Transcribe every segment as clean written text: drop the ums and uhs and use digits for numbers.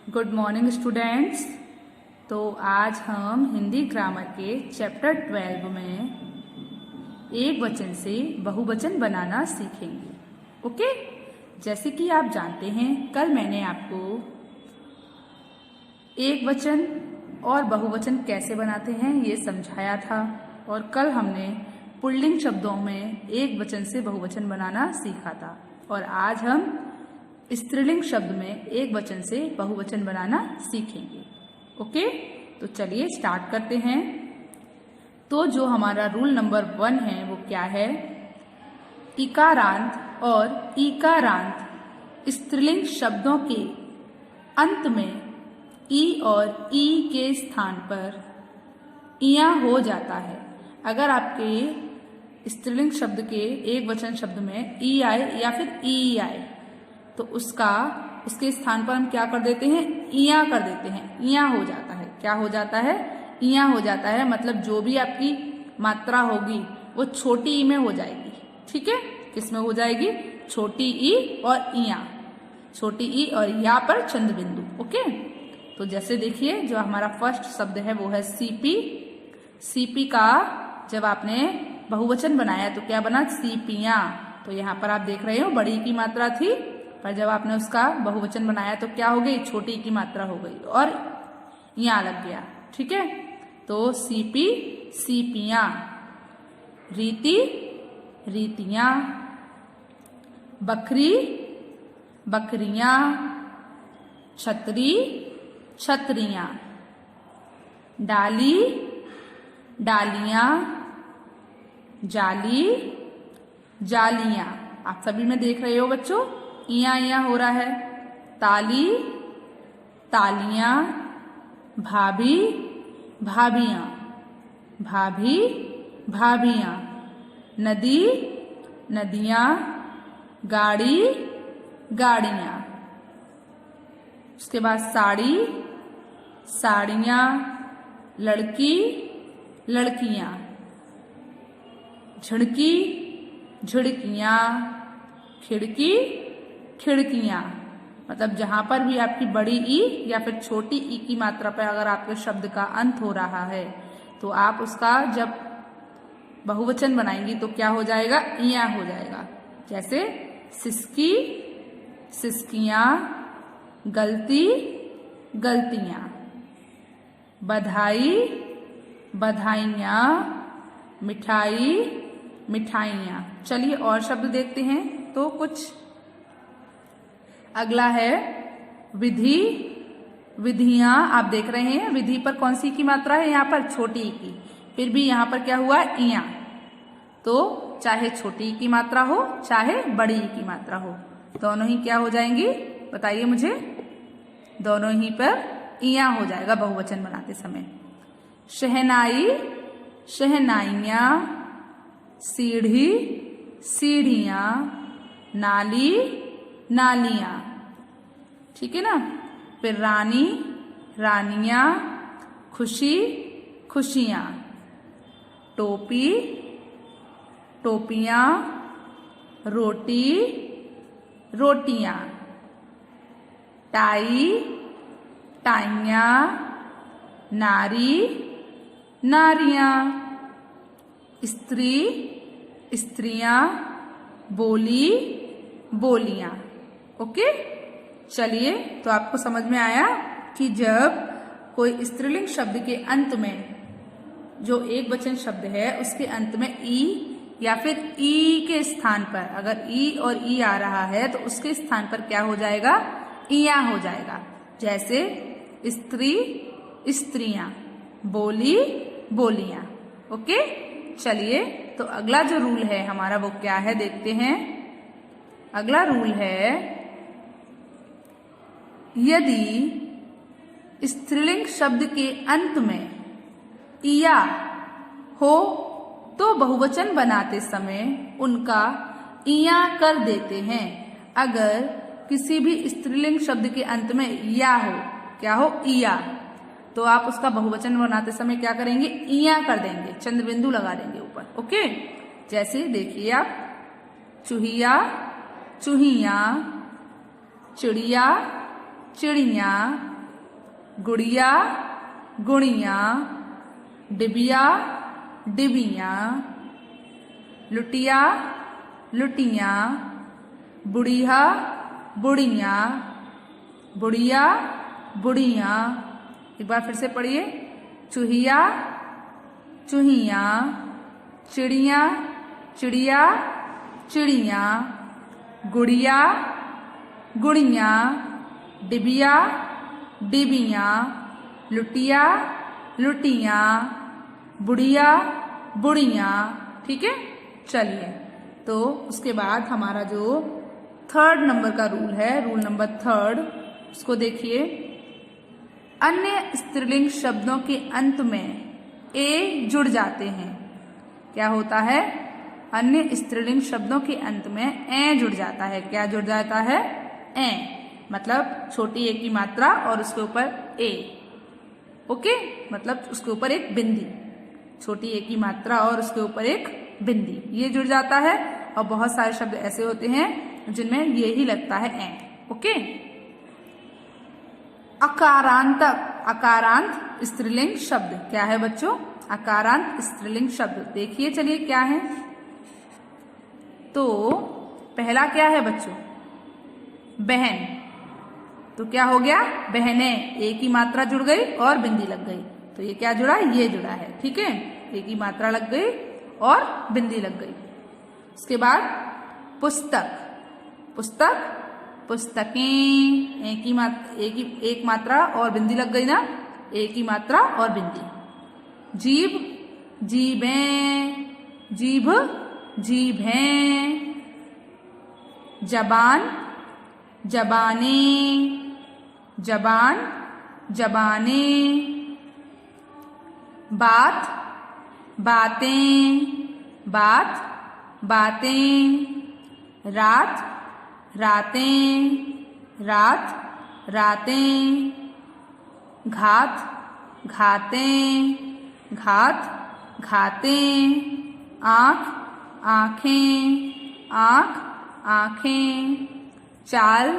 Good morning students. तो आज हम हिंदी ग्रामर के चैप्टर 12 में एक वचन से बहुवचन बनाना सीखेंगे। ओके, जैसे कि आप जानते हैं कल मैंने आपको एक वचन और बहुवचन कैसे बनाते हैं ये समझाया था, और कल हमने पुल्लिंग शब्दों में एक वचन से बहुवचन बनाना सीखा था, और आज हम स्त्रीलिंग शब्द में एक वचन से बहुवचन बनाना सीखेंगे। ओके, तो चलिए स्टार्ट करते हैं। तो जो हमारा रूल नंबर 1 है वो क्या है? इकारांत और ईकारांत स्त्रीलिंग शब्दों के अंत में ई और ई के स्थान पर इया हो जाता है। अगर आपके स्त्रीलिंग शब्द के एक वचन शब्द में ई आए या फिर ई आए तो उसके स्थान पर हम क्या कर देते हैं? इया कर देते हैं। इया हो जाता है। क्या हो जाता है? इया हो जाता है। मतलब जो भी आपकी मात्रा होगी वो छोटी ई में हो जाएगी। ठीक है, किस में हो जाएगी? छोटी ई और इया। छोटी ई और या पर चंद्र बिंदु। ओके, तो जैसे देखिए जो हमारा फर्स्ट शब्द है वो है सीपी। सीपी का जब आपने बहुवचन बनाया तो क्या बना? सीपियां। तो यहाँ पर आप देख रहे हो बड़ी की मात्रा थी, पर जब आपने उसका बहुवचन बनाया तो क्या हो गई? छोटी की मात्रा हो गई और यहाँ लग गया। ठीक है, तो सीपी सीपियां, रीति रीतियां, बकरी बकरियां, छतरी छतरियां, डाली डालियां, जाली जालियां। आप सभी में देख रहे हो बच्चों इया इया हो रहा है। ताली तालियां, भाभी भाभियां, भाभी भाभियां, नदी नदियां, गाड़ी गाड़ियां। उसके बाद साड़ी साड़ियां, लड़की लड़कियां, झिड़की झिड़कियां, खिड़की खिड़कियां। मतलब जहां पर भी आपकी बड़ी ई या फिर छोटी ई की मात्रा पर अगर आपके शब्द का अंत हो रहा है तो आप उसका जब बहुवचन बनाएंगी तो क्या हो जाएगा? इया हो जाएगा। जैसे सिसकी सिसकियां, गलती गलतियां, बधाई बधाइयां, मिठाई मिठाइयां। चलिए और शब्द देखते हैं। तो कुछ अगला है विधि विधियां। आप देख रहे हैं विधि पर कौन सी की मात्रा है? यहाँ पर छोटी ई की। फिर भी यहाँ पर क्या हुआ? इया। तो चाहे छोटी ई की मात्रा हो चाहे बड़ी ई की मात्रा हो, दोनों ही क्या हो जाएंगी? बताइए मुझे। दोनों ही पर इया हो जाएगा बहुवचन बनाते समय। शहनाई शहनाइयां, सीढ़ी सीढ़ियां, नाली नालियां। ठीक है ना। फिर रानी रानियां, खुशी खुशियां, टोपी टोपियां, रोटी रोटियां, टाई टाइयां, नारी नारियां, स्त्री स्त्रियां, बोली बोलियां। ओके, चलिए तो आपको समझ में आया कि जब कोई स्त्रीलिंग शब्द के अंत में जो एक वचन शब्द है उसके अंत में ई या फिर ई के स्थान पर अगर ई और ई आ रहा है तो उसके स्थान पर क्या हो जाएगा? इया हो जाएगा। जैसे स्त्री स्त्रियां, बोली बोलियां। ओके, चलिए तो अगला जो रूल है हमारा वो क्या है देखते हैं। अगला रूल है यदि स्त्रीलिंग शब्द के अंत में इया हो तो बहुवचन बनाते समय उनका इया कर देते हैं। अगर किसी भी स्त्रीलिंग शब्द के अंत में या हो, क्या हो? इया, तो आप उसका बहुवचन बनाते समय क्या करेंगे? इया कर देंगे, चंद्र बिंदु लगा देंगे ऊपर। ओके, जैसे देखिए आप चूहिया चूहिया, चिड़िया चिड़िया, गुड़िया, गुड़िया, डिबिया, डिबिया, लुटिया, लुटिया, बुढ़िया, बुढ़िया, बुढ़िया, बुढ़िया। एक बार फिर से पढ़िए। चूहिया, चूहिया, चिड़िया, चिड़िया, चिड़िया, गुड़िया, गुड़िया, डिबिया, डिबिया, लुटिया, लुटिया, बुढ़िया, बुढ़िया। ठीक है, चलिए। तो उसके बाद हमारा जो 3rd नंबर का रूल है, रूल नंबर 3, उसको देखिए। अन्य स्त्रीलिंग शब्दों के अंत में ए जुड़ जाते हैं। क्या होता है? अन्य स्त्रीलिंग शब्दों के अंत में ए जुड़ जाता है। क्या जुड़ जाता है? ए, मतलब छोटी ए की मात्रा और उसके ऊपर ए। ओके, मतलब उसके ऊपर एक बिंदी, छोटी ए की मात्रा और उसके ऊपर एक बिंदी, ये जुड़ जाता है। और बहुत सारे शब्द ऐसे होते हैं जिनमें ये ही लगता है ए। ओके, अकारांतक, अकारांत स्त्रीलिंग शब्द क्या है बच्चों? अकारांत स्त्रीलिंग शब्द देखिए, चलिए क्या है। तो पहला क्या है बच्चों? बहन। तो क्या हो गया? बहने, ए की मात्रा जुड़ गई और बिंदी लग गई, तो ये क्या जुड़ा? ये जुड़ा है। ठीक है, ए की मात्रा लग गई और बिंदी लग गई। उसके बाद पुस्तक, पुस्तक, पुस्तकें, एक मात्रा और बिंदी लग गई ना, ए की मात्रा और बिंदी। जीभ, जीभें, जीभ, जीभें। जबान, जबानें, जबान, जबानें। बात, बातें, बात, बातें। रात, रातें, रात, रातें। घात, घातें, घात, घातें। आँख, आँखें, आँख, आँखें। चाल,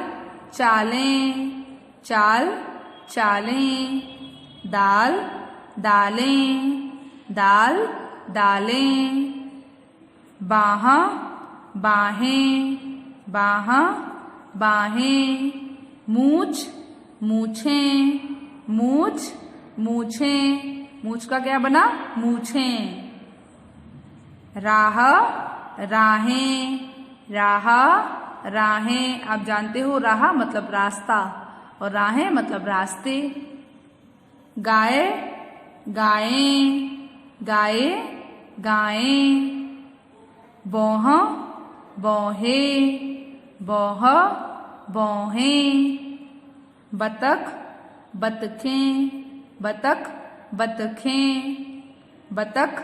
चालें, चाल, चालें। दाल, दालें, दाल, दालें। बाँह, बाहें, बाँह, बाहें। मूछ, मूछें, मूछ, मूछें। मूछ का क्या बना? मूछें। राह, राहें, राह, राहें। आप जानते हो राह मतलब रास्ता और राहें मतलब रास्ते। गाय, गायें, गाये, गायें। बौह, बौहे, बौह, बौहें। बतख, बतखें, बतख, बतखें। बतख,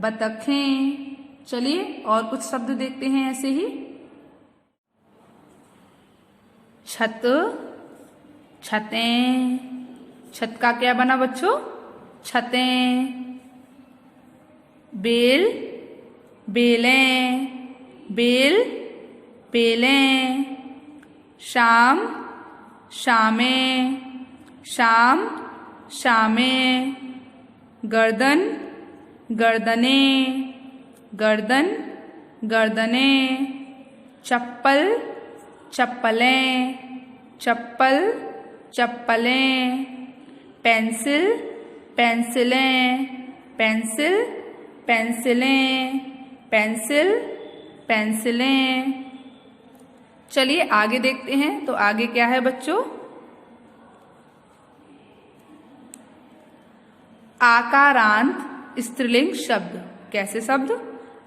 बतखें। चलिए और कुछ शब्द देखते हैं ऐसे ही। छत, छतें। छत का क्या बना बच्चों? छतें। बेल, बेलें, बेल, बेलें। शाम, शामें, शाम, शामें। गर्दन, गर्दनें, गर्दन, गर्दनें। चप्पल, चप्पलें, चप्पल, चप्पलें। पेंसिल, पेंसिलें, पेंसिल, पेंसिलें। पेंसिल, पेंसिलें। चलिए आगे देखते हैं। तो आगे क्या है बच्चों? आकारांत स्त्रीलिंग शब्द। कैसे शब्द?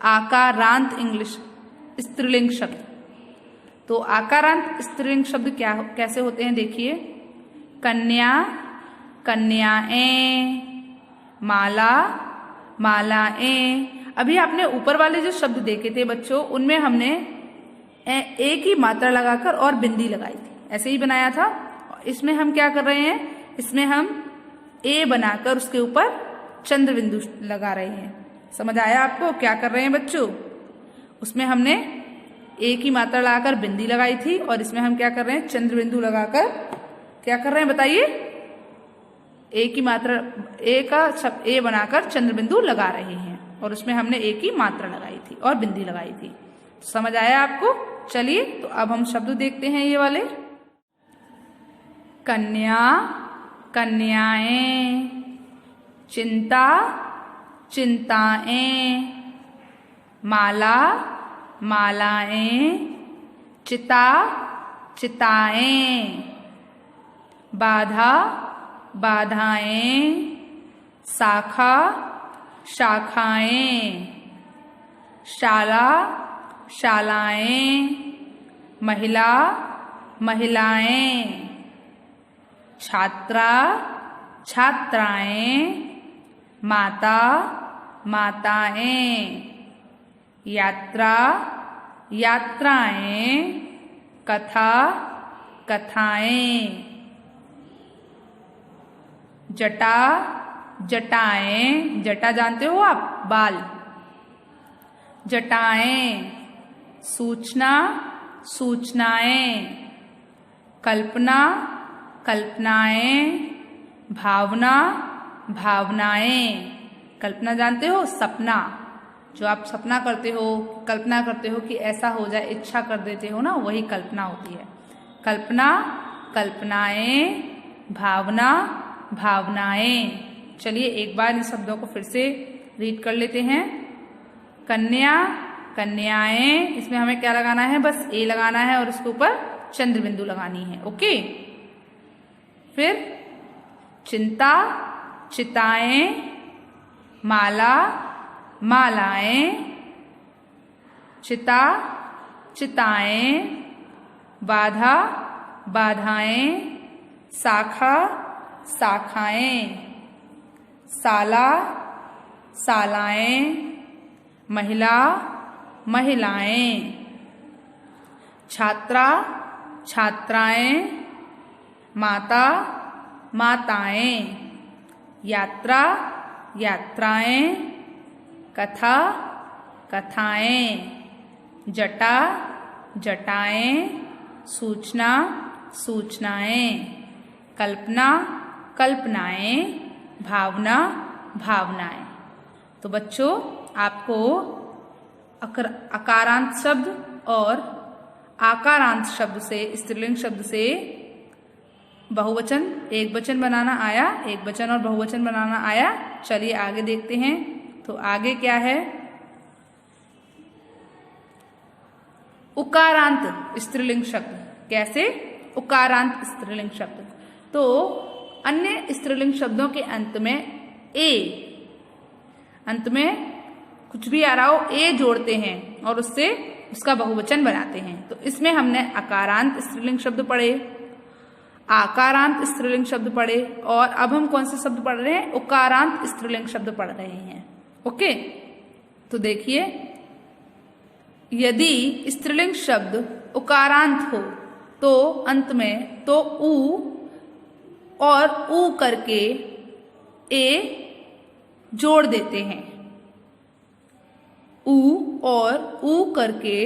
आकारांत इंग्लिश स्त्रीलिंग शब्द। तो आकारांत स्त्रीलिंग शब्द क्या कैसे होते हैं देखिए। कन्या, कन्याएं। माला, मालाएं। अभी आपने ऊपर वाले जो शब्द देखे थे बच्चों, उनमें हमने ए की मात्रा लगाकर और बिंदी लगाई थी, ऐसे ही बनाया था। इसमें हम क्या कर रहे हैं? इसमें हम ए बनाकर उसके ऊपर चंद्र बिंदु लगा रहे हैं। समझ आया आपको क्या कर रहे हैं बच्चों? उसमें हमने ए की मात्रा लगाकर बिंदी लगाई थी और इसमें हम क्या कर रहे हैं? चंद्र बिंदु लगाकर क्या कर रहे हैं बताइए? ए की मात्रा, ए का ए बनाकर चंद्र बिंदु लगा रहे हैं और उसमें हमने ए की मात्रा लगाई थी और बिंदी लगाई थी। समझ आया आपको? चलिए तो अब हम शब्द देखते हैं ये वाले। कन्या, कन्याएं, चिंता, चिंताएं, माला, मालाएं, चिता, चिताएं, बाधा, बाधाएं, शाखा, शाखाएं, शाला, शालाएं, महिला, महिलाएं, छात्रा, छात्राएं, माता, माताएं, यात्रा, यात्राएं, कथा, कथाएं, जटा, जटाएं, जटा जानते हो आप, बाल, जटाएं, सूचना, सूचनाएं, कल्पना, कल्पनाएं, भावना, भावनाएं। कल्पना जानते हो, सपना, जो आप सपना करते हो, कल्पना करते हो कि ऐसा हो जाए, इच्छा कर देते हो ना, वही कल्पना होती है। कल्पना, कल्पनाएं, भावना, भावनाएं। चलिए एक बार इन शब्दों को फिर से रीड कर लेते हैं। कन्या, कन्याएं, इसमें हमें क्या लगाना है, बस ए लगाना है और उसके ऊपर चंद्र बिंदु लगानी है। ओके। फिर चिंता, चिताएं, माला, मालाएं, चिता, चिताएं, बाधा, बाधाएं, शाखा, शाखाएं, साला, सालाएं, महिला, महिलाएं, छात्रा, छात्राएं, माता, माताएं, यात्रा, यात्राएं, कथा, कथाएं, जटा, जटाएं, सूचना, सूचनाएं, कल्पना, कल्पनाएं, भावना, भावनाएं। तो बच्चों आपको अकारांत शब्द और आकारांत शब्द से, स्त्रीलिंग शब्द से बहुवचन, एक वचन बनाना आया, एक वचन और बहुवचन बनाना आया। चलिए आगे देखते हैं। तो आगे क्या है, उकारांत स्त्रीलिंग शब्द। कैसे? उकारांत स्त्रीलिंग शब्द। तो अन्य स्त्रीलिंग शब्दों के अंत में ए, अंत में कुछ भी आ रहा हो, ए जोड़ते हैं और उससे उसका बहुवचन बनाते हैं। तो इसमें हमने अकारांत स्त्रीलिंग शब्द पढ़े, आकारांत स्त्रीलिंग शब्द पढ़े और अब हम कौन से शब्द पढ़ रहे हैं, उकारांत स्त्रीलिंग शब्द पढ़ रहे हैं। ओके। तो देखिए, यदि स्त्रीलिंग शब्द उकारांत हो तो अंत में तो ऊ और ऊ करके ए जोड़ देते हैं। ऊ और ऊ करके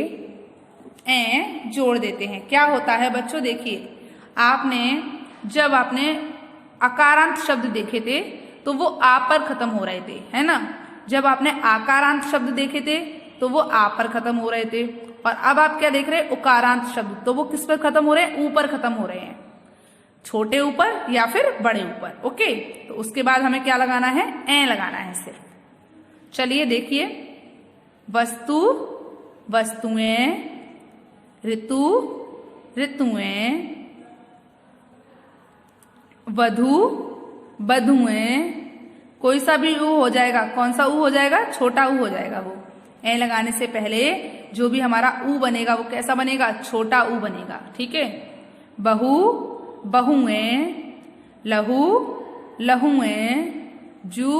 ए जोड़ देते हैं। क्या होता है बच्चों, देखिए, जब आपने अकारांत शब्द देखे थे तो वो आ पर खत्म हो रहे थे, है ना। जब आपने आकारांत शब्द देखे थे तो वो आ पर खत्म हो रहे थे। और अब आप क्या देख रहे हैं, उकारांत शब्द, तो वो किस पर खत्म हो रहे हैं, ऊ पर खत्म हो रहे हैं, छोटे ऊपर या फिर बड़े ऊपर। ओके। तो उसके बाद हमें क्या लगाना है, ए लगाना है सिर्फ। चलिए देखिए, वस्तु, वस्तुएं, ऋतु, ऋतुएं, वधु, वधुएं। कोई सा भी ऊ हो जाएगा। कौन सा ऊ हो जाएगा, छोटा ऊ हो जाएगा। वो ए लगाने से पहले जो भी हमारा ऊ बनेगा वो कैसा बनेगा, छोटा ऊ बनेगा। ठीक है। बहु, बहुएं, लहू, लहुएं, जू,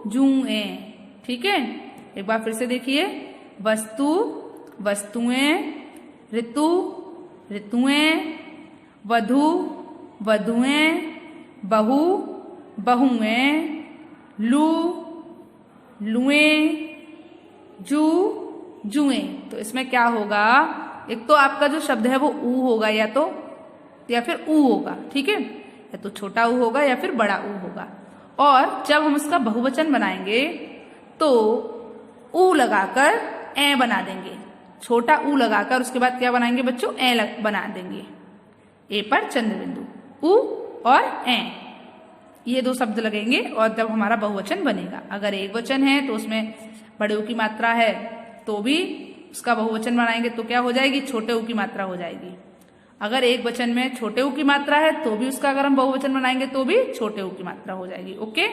जूएं। ठीक है। एक बार फिर से देखिए, वस्तु, वस्तुएं, ऋतु, ऋतुएं, वधु, वधुएं, बहु, बहुएं, लू, लुएं, जू, जुएं। तो इसमें क्या होगा, एक तो आपका जो शब्द है वो ऊ होगा या फिर ऊ होगा। ठीक है। या तो छोटा ऊ होगा या फिर बड़ा ऊ होगा। और जब हम उसका बहुवचन बनाएंगे तो ऊ लगाकर ए बना देंगे, छोटा ऊ लगाकर उसके बाद क्या बनाएंगे बच्चों, ए बना देंगे। ए पर चंद्र बिंदु, ऊ और ए, ये दो शब्द लगेंगे और जब हमारा बहुवचन बनेगा। अगर एक वचन है तो उसमें बड़े ऊ की मात्रा है तो भी उसका बहुवचन बनाएंगे तो क्या हो जाएगी, छोटे ऊ की मात्रा हो जाएगी। अगर एक वचन में छोटे ऊ की मात्रा है तो भी उसका अगर हम बहुवचन बनाएंगे तो भी छोटे ऊ की मात्रा हो जाएगी। ओके,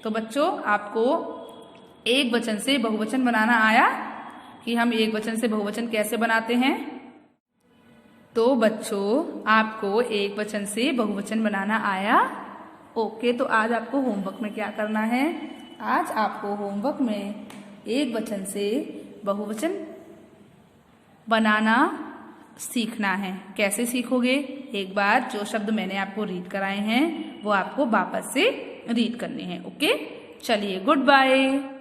तो बच्चों आपको एक वचन से बहुवचन बनाना आया कि हम एक वचन से बहुवचन कैसे बनाते हैं? तो बच्चों आपको एक वचन से बहुवचन बनाना आया? ओके, तो आज आपको होमवर्क में क्या करना है? आज आपको होमवर्क में एक वचन से बहुवचन बनाना सीखना है। कैसे सीखोगे? एक बार जो शब्द मैंने आपको रीड कराए हैं वो आपको वापस से रीड करने हैं। ओके, चलिए गुड बाय।